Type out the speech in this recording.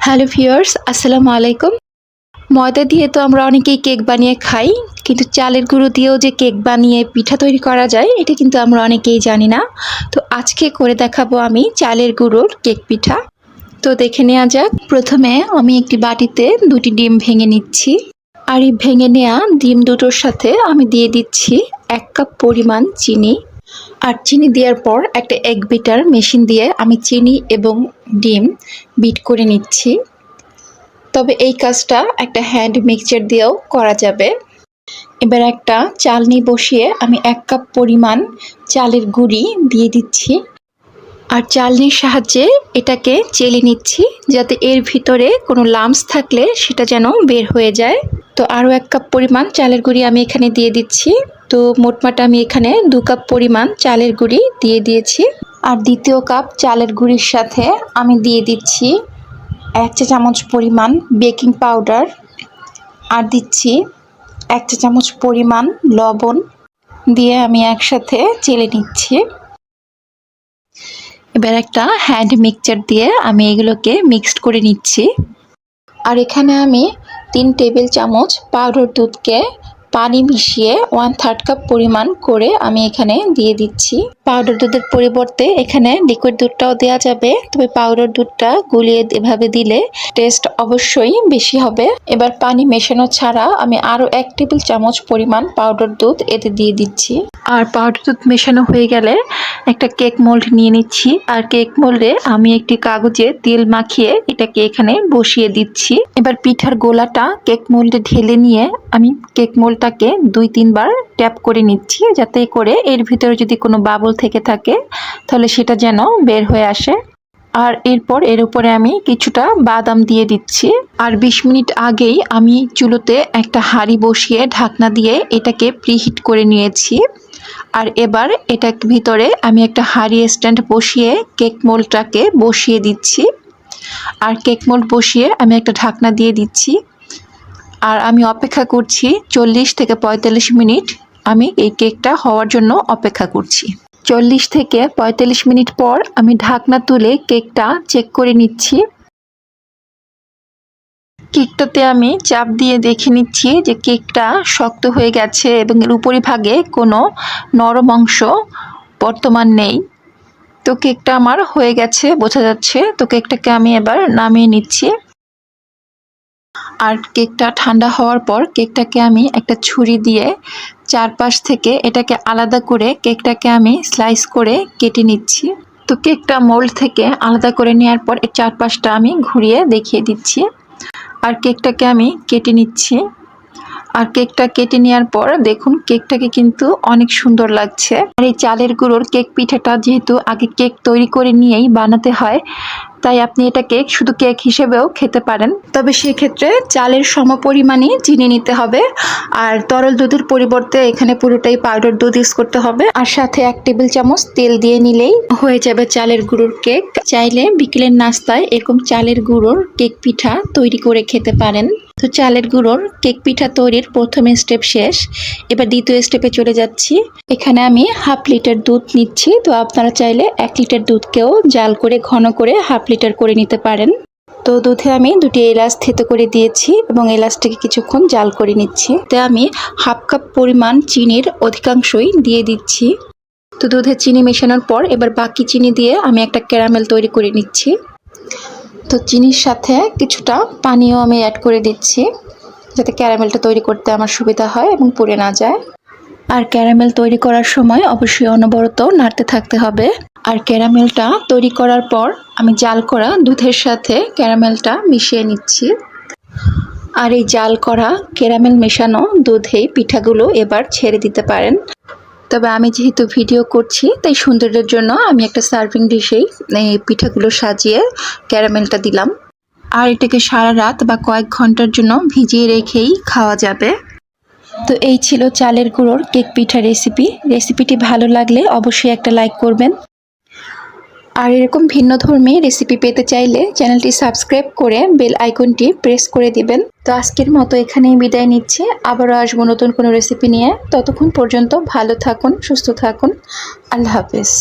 Hello viewers, আসসালামু আলাইকুম। ময়দা দিয়ে তো আমরা অনেকেই কেক বানিয়ে খাই, কিন্তু চালের গুঁড়ো দিয়েও যে কেক বানিয়ে পিঠা তৈরি করা যায় এটা কিন্তু আমরা অনেকেই জানি না। তো আজকে করে দেখাবো আমি চালের গুঁড়োর কেক পিঠা। তো দেখে নেওয়া যাক। প্রথমে আমি একটি বাটিতে 2টি ডিম ভেঙে নিচ্ছি। আর এই ভেঙে নেওয়া ডিম দুটোর সাথে আমি দিয়ে দিচ্ছি 1 কাপ পরিমাণ চিনি। আর চিনি দেওয়ার পর একটা এগ বিটার মেশিন দিয়ে আমি চিনি এবং ডিম বিট করে নিচ্ছি। তবে এই কাজটা একটা হ্যান্ড মিক্সচার দিয়েও করা যাবে। এবার একটা চালনি বসিয়ে আমি 1 কাপ পরিমাণ চালের গুঁড়ি দিয়ে দিচ্ছি। আর চালনির সাহায্যে এটাকে চেলে নিচ্ছি, যাতে এর ভিতরে কোনো লাম্পস থাকলে সেটা যেন বের হয়ে যায়। তো আরও 1 কাপ পরিমাণ চালের গুঁড়ি আমি এখানে দিয়ে দিচ্ছি। তো মোটমাট আমি এখানে 2 কাপ পরিমাণ চালের গুঁড়ি দিয়ে দিয়েছি। আর দ্বিতীয় কাপ চালের গুঁড়ির সাথে আমি দিয়ে দিচ্ছি 1 চা চামচ পরিমাণ বেকিং পাউডার। আর দিচ্ছি 1 চা চামচ পরিমাণ লবণ দিয়ে আমি একসাথে চেলে নিচ্ছি। এবার একটা হ্যান্ড মিক্সচার দিয়ে আমি এগুলোকে মিক্সড করে নিচ্ছি। আর এখানে আমি 3 টেবিল চামচ পাউডার দুধকে পানি মিশিয়ে 1/3 কাপ পরিমাণ করে আমি এখানে দিয়ে দিচ্ছি। পাউডার দুধের পরিবর্তে এখানে লিকুইড দুধটাও দেওয়া যাবে, তবে পাউডার দুধটা গুলিয়ে এভাবে দিলে টেস্ট অবশ্যই বেশি হবে। এবার পানি মেশানো ছাড়া আমি আরও 1 টেবিল চামচ পরিমাণ পাউডার দুধ এতে দিয়ে দিচ্ছি। আর পাউডার দুধ মেশানো হয়ে গেলে একটা কেক মোল্ড নিয়ে নিচ্ছি। আর কেক মোল্ডে আমি একটি কাগজে তেল মাখিয়ে এটাকে এখানে বসিয়ে দিচ্ছি। এবার পিঠার গোলাটা কেক মোল্ডে ঢেলে নিয়ে আমি কেক মোল্ডটাকে 2-3 বার ট্যাপ করে নিচ্ছি, যাতে করে এর ভিতরে যদি কোনো বাবল থেকে থাকে তাহলে সেটা যেন বের হয়ে আসে। আর এরপর এর উপরে আমি কিছুটা বাদাম দিয়ে দিচ্ছি। আর 20 মিনিট আগেই আমি চুলোতে একটা হাঁড়ি বসিয়ে ঢাকনা দিয়ে এটাকে প্রিহিট করে নিয়েছি। আর এবার এটার ভিতরে আমি একটা হাঁড়ি স্ট্যান্ড বসিয়ে কেক মোল্ডটাকে বসিয়ে দিচ্ছি। আর কেক মোল্ড বসিয়ে আমি একটা ঢাকনা দিয়ে দিচ্ছি। আর আমি অপেক্ষা করছি 40 থেকে 45 মিনিট। আমি এই কেকটা হওয়ার জন্য অপেক্ষা করছি। 40 থেকে 45 মিনিট পর আমি ঢাকনা তুলে কেকটা চেক করে নিচ্ছি। কেকটাতে আমি চাপ দিয়ে দেখে নিচ্ছি যে কেকটা শক্ত হয়ে গেছে এবং এর উপরিভাগে কোনো নরম অংশ বর্তমান নেই। তো কেকটা আমার হয়ে গেছে বোঝা যাচ্ছে। তো কেকটাকে আমি এবার নামিয়ে নিচ্ছি। আর কেকটা ঠান্ডা হওয়ার পর কেকটাকে আমি একটা ছুরি দিয়ে চারপাশ থেকে এটাকে আলাদা করে কেকটাকে আমি স্লাইস করে কেটে নিচ্ছি। তো কেকটা মোল্ড থেকে আলাদা করে নেওয়ার পর এর চারপাশটা আমি ঘুরিয়ে দেখিয়ে দিচ্ছি। আর কেকটাকে আমি কেটে নিচ্ছি। আর কেকটা কেটে নেওয়ার পর দেখুন কেকটাকে কিন্তু অনেক সুন্দর লাগছে। আর এই চালের গুঁড়োর কেক পিঠাটা যেহেতু আগে কেক তৈরি করে নিয়েই বানাতে হয়, তাই আপনি এটাকে শুধু কেক হিসেবেও খেতে পারেন। তবে সেক্ষেত্রে চালের সমপরিমাণে চিনি নিতে হবে। আর তরল দুধের পরিবর্তে এখানে পুরোটাই পাউডার দুধ ইউজ করতে হবে। আর সাথে 1 টেবিল চামচ তেল দিয়ে নিলেই হয়ে যাবে চালের গুঁড়োর কেক। চাইলে বিকেলের নাস্তায় এরকম চালের গুঁড়োর কেক পিঠা তৈরি করে খেতে পারেন। তো চালের গুঁড়োর কেক পিঠা তৈরির প্রথম স্টেপ শেষ। এবার দ্বিতীয় স্টেপে চলে যাচ্ছি। এখানে আমি 1/2 লিটার দুধ নিচ্ছি। তো আপনারা চাইলে 1 লিটার দুধকেও জাল করে ঘন করে 1/2 লিটার করে নিতে পারেন। তো দুধে আমি 2টি এলাচ থেতো করে দিয়েছি এবং এলাচটাকে কিছুক্ষণ জাল করে নিচ্ছি। তো আমি 1/2 কাপ পরিমাণ চিনির অধিকাংশই দিয়ে দিচ্ছি। তো দুধে চিনি মেশানোর পর এবার বাকি চিনি দিয়ে আমি একটা ক্যারামেল তৈরি করে নিচ্ছি। তো চিনির সাথে কিছুটা পানিও আমি অ্যাড করে দিচ্ছি, যাতে ক্যারামেলটা তৈরি করতে আমার সুবিধা হয় এবং পুড়ে না যায়। আর ক্যারামেল তৈরি করার সময় অবশ্যই অনবরত নাড়তে থাকতে হবে। আর ক্যারামেলটা তৈরি করার পর আমি জাল করা দুধের সাথে ক্যারামেলটা মিশিয়ে নিচ্ছি। আর এই জাল করা ক্যারামেল মেশানো দুধেই পিঠাগুলো এবার ছেড়ে দিতে পারেন। তবে আমি যেহেতু ভিডিও করছি তাই সৌন্দর্যের জন্য আমি একটা সার্ভিং ডিশেই এই পিঠাগুলো সাজিয়ে ক্যারামেলটা দিলাম। আর এটাকে সারা রাত বা কয়েক ঘন্টার জন্য ভিজিয়ে রেখেই খাওয়া যাবে। তো এই ছিল চালের গুঁড়োর কেক পিঠা রেসিপিটি ভালো লাগলে অবশ্যই একটা লাইক করবেন। আর এরকম ভিন্নধর্মী রেসিপি পেতে চাইলে চ্যানেলটি সাবস্ক্রাইব করে বেল আইকনটি প্রেস করে দিবেন। তো আজকের মতো এখানেই বিদায় নিচ্ছি। আবারও আসবো নতুন কোনো রেসিপি নিয়ে। ততক্ষণ পর্যন্ত ভালো থাকুন, সুস্থ থাকুন। আল্লাহ হাফেজ।